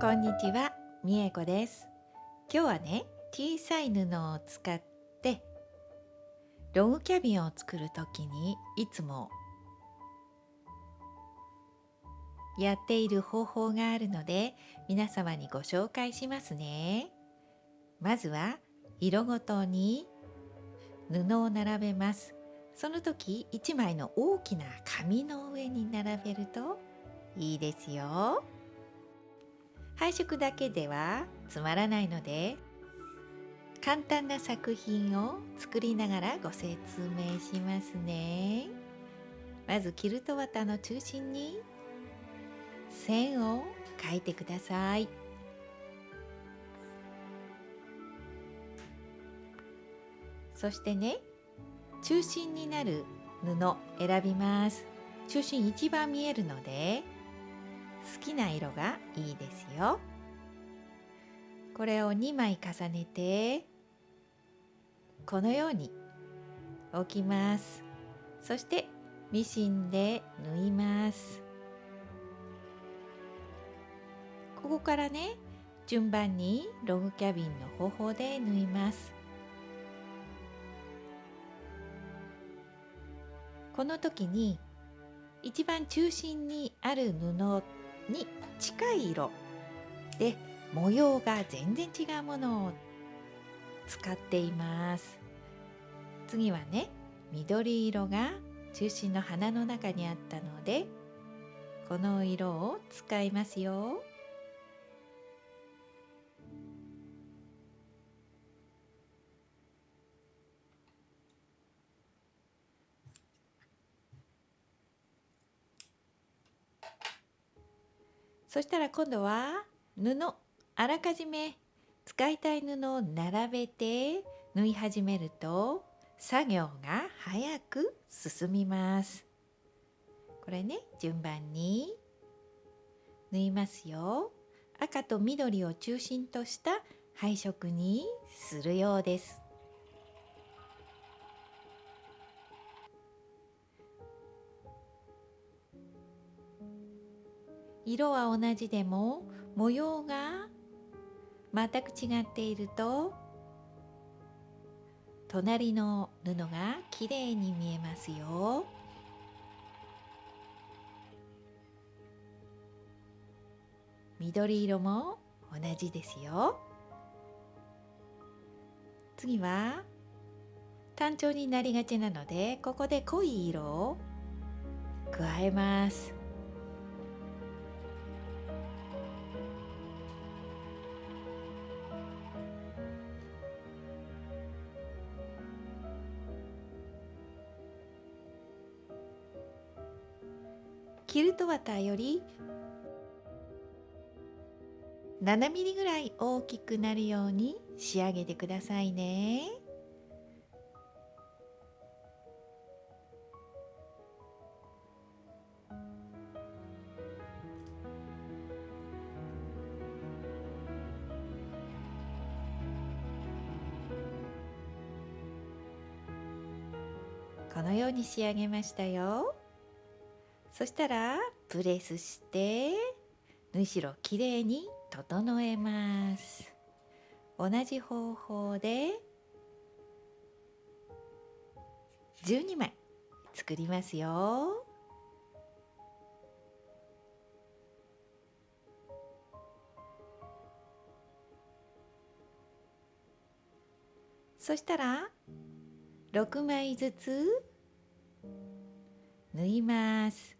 こんにちは、みえこです。今日はね、小さい布を使ってログキャビンを作るときにいつもやっている方法があるので、皆様にご紹介しますね。まずは色ごとに布を並べます。その時、1枚の大きな紙の上に並べるといいですよ。配色だけではつまらないので、簡単な作品を作りながらご説明しますね。まずキルト綿の中心に線を描いてください。そしてね、中心になる布選びます。中心一番見えるので好きな色がいいですよ。これを2枚重ねてこのように置きます。そしてミシンで縫います。ここからね、順番にログキャビンの方法で縫います。この時に一番中心にある布に近い色で模様が全然違うものを使っています。次はね、緑色が中心の花の中にあったので、この色を使いますよ。そしたら今度はあらかじめ使いたい布を並べて縫い始めると作業が早く進みます。これね、順番に縫いますよ。赤と緑を中心とした配色にするようです。色は同じでも模様が全く違っていると隣の布がきれいに見えますよ。緑色も同じですよ。次は単調になりがちなので、ここで濃い色を加えます。キルト綿より7ミリぐらい大きくなるように仕上げてくださいね。このように仕上げましたよ。そしたらプレスして縫い代をきれいに整えます。同じ方法で12枚作りますよ。そしたら6枚ずつ縫います。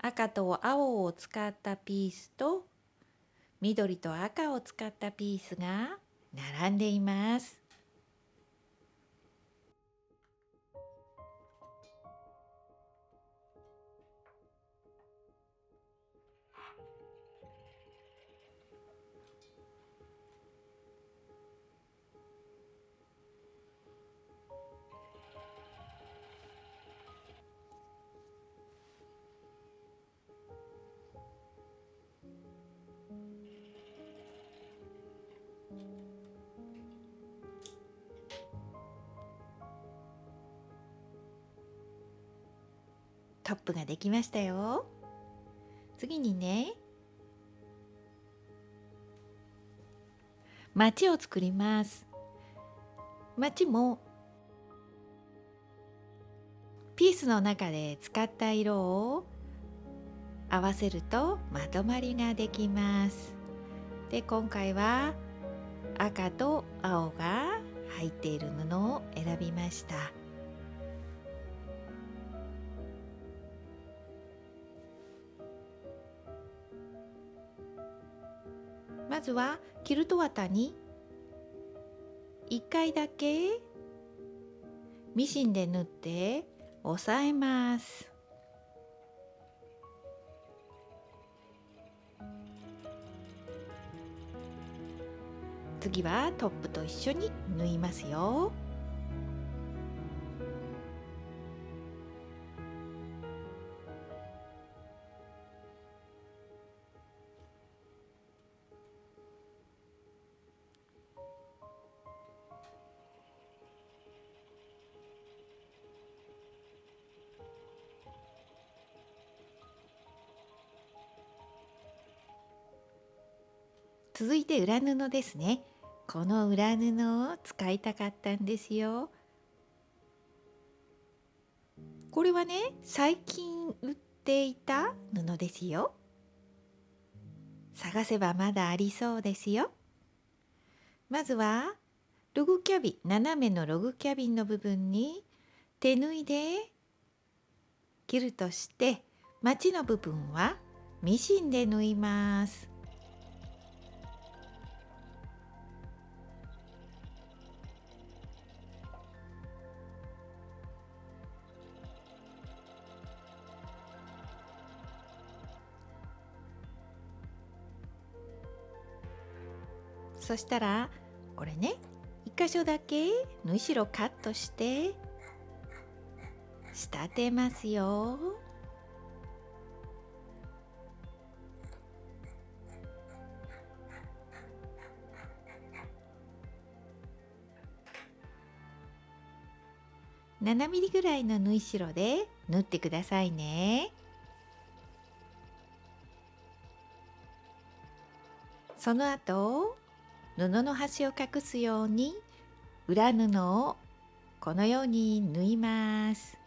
赤と青を使ったピースと緑と赤を使ったピースが並んでいます。トップができましたよ。次にね、町を作ります。町もピースの中で使った色を合わせるとまとまりができます。で、今回は赤と青が入っている布を選びました。まずはキルト綿に1回だけミシンで縫って押さえます。次はトップと一緒に縫いますよ。続いて裏布ですね。この裏布を使いたかったんですよ。これはね、最近売っていた布ですよ。探せばまだありそうですよ。まずはログキャビン、斜めのログキャビンの部分に手縫いでキルトして、まちの部分はミシンで縫います。そしたらこれね、一箇所だけ縫い代カットして仕立てますよ。7ミリぐらいの縫い代で縫ってくださいね。その後、布の端を隠すように裏布をこのように縫います。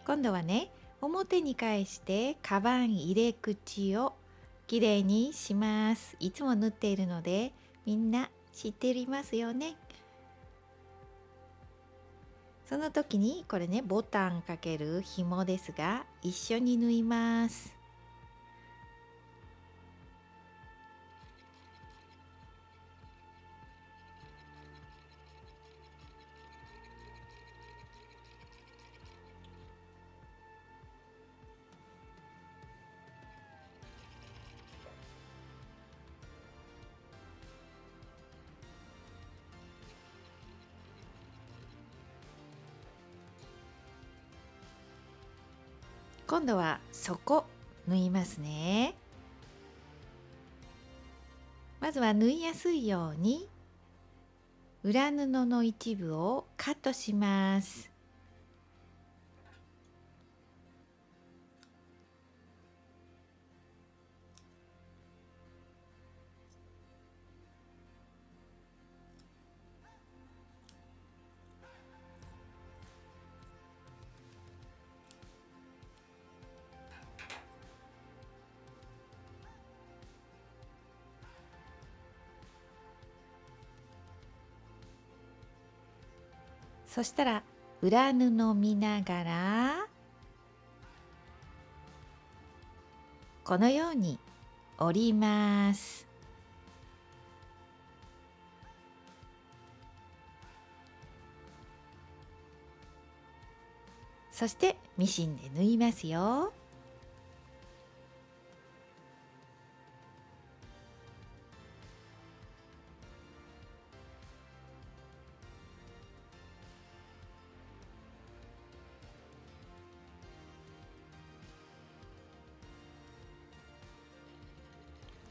今度はね、表に返してカバン入れ口をきれいにします。いつも縫っているのでみんな知っていますよね。その時にこれね、ボタンかける紐ですが一緒に縫います。今度は底縫いますね。まずは縫いやすいように裏布の一部をカットします。そしたら裏布見ながらこのように折ります。そしてミシンで縫いますよ。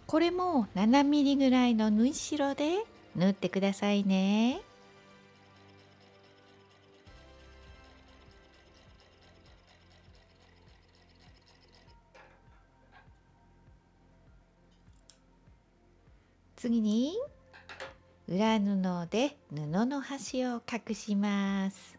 これも7ミリぐらいの縫い代で縫ってくださいね。次に裏布で布の端を隠します。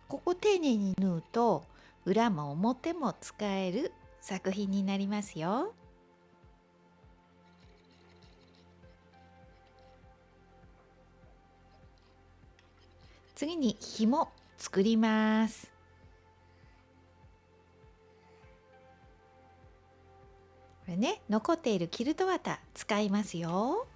ここ丁寧に縫うと裏も表も使える作品になりますよ。次に紐作ります。これね、残っているキルト綿使いますよ。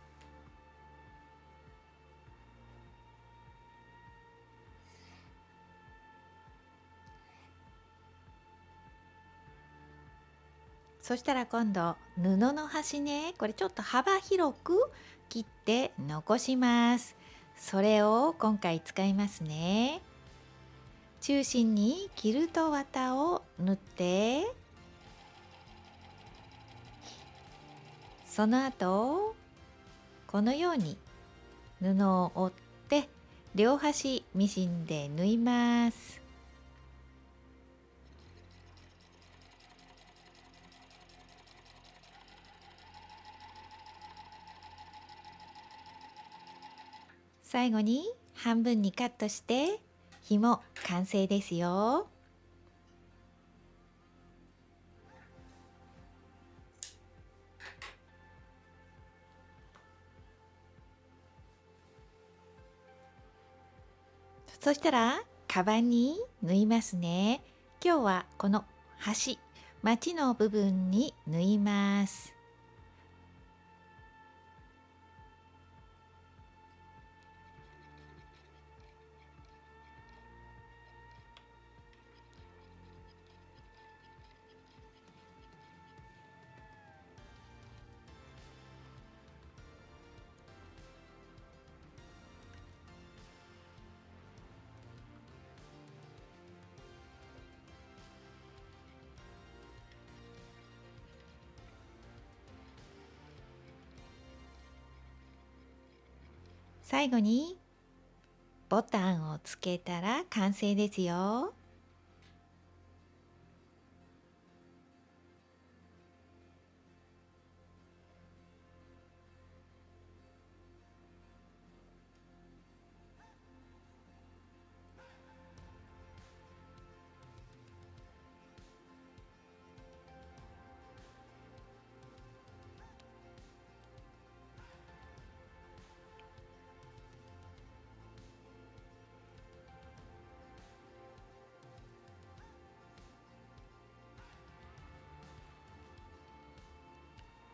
そしたら今度布の端ね、これちょっと幅広く切って残します。それを今回使いますね。中心にキルト綿を縫って、その後このように布を折って両端ミシンで縫います。最後に半分にカットして紐完成ですよ。そしたらカバンに縫いますね。今日はこの端、まちの部分に縫います。最後にボタンをつけたら完成ですよ。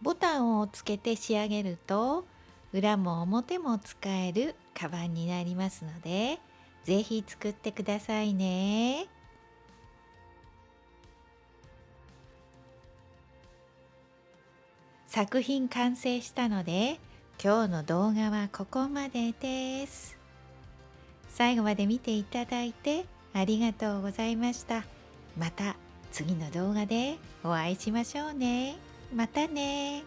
ボタンをつけて仕上げると裏も表も使えるカバンになりますので、ぜひ作ってくださいね。作品完成したので、今日の動画はここまでです。最後まで見ていただいてありがとうございました。また次の動画でお会いしましょうね。またね。